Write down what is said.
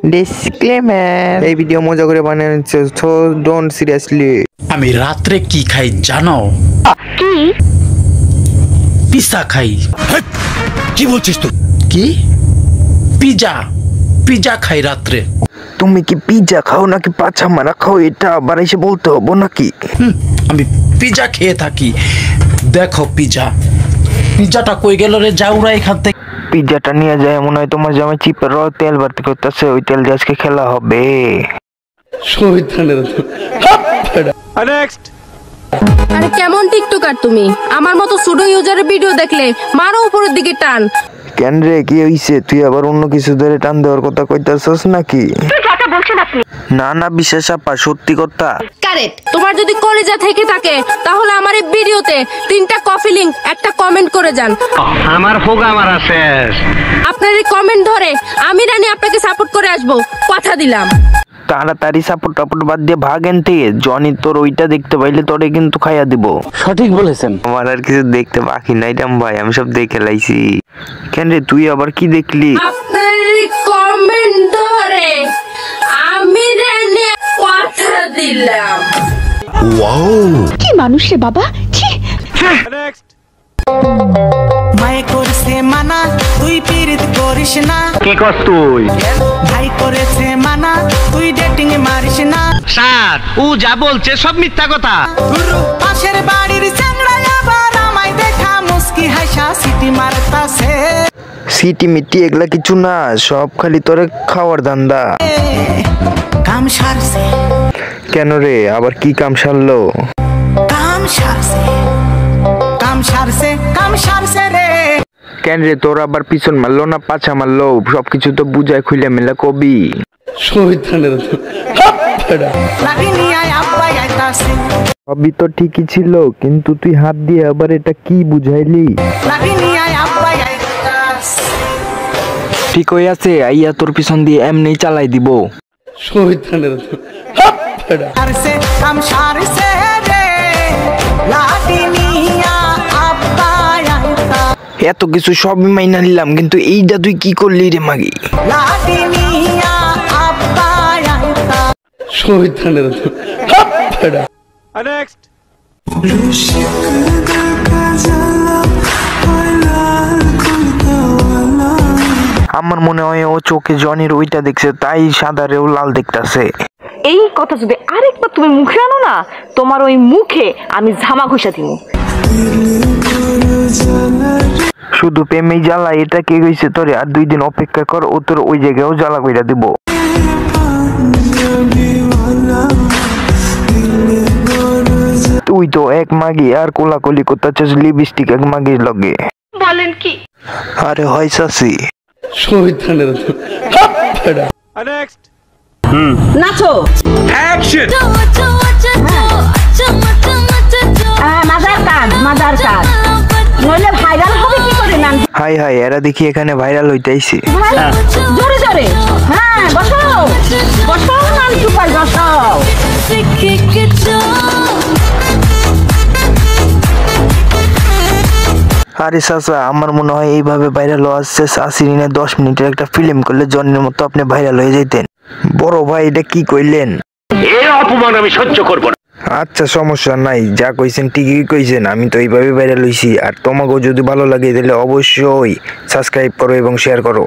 Disclaimer, এই video মজা করে বানানো হচ্ছে, সো ডোন্ট সিরিয়াসলি। আমি রাত্রে কি খাই জানো? কি? পিজা খাই। কি বলছিস তুই? কি? পিজা পিজা খাই রাত্রে। তুমি কি পিজা খাও নাকি পাছা মারা খাও, এটা আবার এসে বলতে হবো নাকি? আমি পিজা খেয়ে থাকি। দেখো পিজাটা কই গেল রে? যাওরা এখান থেকে। পিজাটা নিয়ে যায় মনে হয় তোমার জামাই চিপের তেল ভর্তি করতেছে, ওই তেল দিয়ে আজকে খেলা হবে। আরে কেমন টিকটকার তুমি? আমার মতো সুডো ইউজারের ভিডিও দেখলে মারো উপরের দিকে টান। কেন রে, কি হইছে? তুই আবার অন্য কিছু ধরে টান দেওয়ার কথা কইতাছস নাকি? না না বিশ্বাস আপা, সত্যি কথা। কারেক্ট। তোমার যদি কলেজা থেকে থাকে তাহলে আমার এই ভিডিওতে 3টা কফি লিংক একটা কমেন্ট করে যান। আমার হোগা মারা শেষ। আপনার এই কমেন্ট ধরে আমি রানী আপনাকে সাপোর্ট করে আসবো, কথা দিলাম। তাড়াতাড়ি সাপোর্ট টাপোর্ট বাদ দিয়ে ভাগেন থেকে। জনি তোর ওইটা দেখতে পাইলে তোরে কিন্তু খাইয়া দিব। সঠিক বলেছেন। আমার আর কিছু দেখতে বাকি নাই রাম ভাই, আমি সব দেখে লাইছি। কেন রে, তুই আবার কি দেখলি? আপনার এই কমেন্ট ধরে আমি রানী কথা দিলাম। কি মানুষ রে বাবা, ছি। মায়ে করছে মানা তুই পীড়িত করিস না। কি কর তুই? ভাই করেছে মানা তুই ডেটিং এ মারিস না। স্যার ও যা বলছে সব মিথ্যা কথা। পাশের বাড়ির চ্যাংড়া আবার আমায় দেখা মুস্কি হাসা সিটি মারতাছে। সিটি মিটি এগুলা কিছু না, সব খালি তোরে খাওয়ার ধান্দা। কাম সারছে। কেন রে, আবার কি কাম সারলো? কাম সারছে রে। কেন রে, তোর আবার পিছন মারলো না পাছা মারলো? সবকিছু তো বুঝায় খুলে মেলা কবি। লাগি নিয়ে আব্বাই আইতাছে। সবই তো ঠিকই ছিল, কিন্তু তুই হাত দিয়ে আবার এটা কি বুঝাইলি? লাগি নিয়ে আব্বাই আইতাছে। ঠিক হয়ে আছে, আইয়া তোর পিছন দিয়ে এমনি চালাই দিব। সারছে কাম সারছে রে। লাগি নিয়ে আব্বাই আইতাছে। এত কিছু সবই মাইনা নিলাম, কিন্তু এইটা তুই কি করলি রে মাগি? লাগি নিয়ে আব্বাই আইতাছে। আমার মনে হয় ও চোখে জনির ওইটা দেখছে, তাই সাদারেও লাল দেখতাছে। এই কথা যদি আরেকবার তুমি মুখে আনো না, তোমার ওই মুখে আমি ঝামা ঘষা দিব। শুধু প্রেমেই জ্বালা, এটা কে গেছে তোরে? আর 2 দিন অপেক্ষা কর, ও তোর ওই জায়গায়ও জ্বালা কইরা দিব। তুই তো এক মাগি আর কোলাকুলি করতেছিস লিপস্টিক এক মাগির লগে। বলেন কি? আরে হয় চাচি। নাচো। মাজার কাজ নইলে ভাইরাল হবে কি করে? না হাই হাই, এরা দেখি এখানে ভাইরাল হইতাইছে। জোরে জোরে। হ্যাঁ বসো বসো, নাম চুপাই বসো। আরে চাচা, আমার মনে হয় এইভাবে ভাইরাল হওয়ার শেষ 10 মিনিটের একটা ফিল্ম করলে জনের মতো আপনি ভাইরাল হয়ে যেতেন। বড় ভাই, এটা কি কইলেন? এই অপমান আমি সহ্য করব না। আচ্ছা সমস্যা নাই, যা কইছেন ঠিকই কইছেন। আমি তো এইভাবে ভাইরাল হইছি। আর তোমাকেও যদি ভালো লাগে তাহলে অবশ্যই সাবস্ক্রাইব করো এবং শেয়ার করো।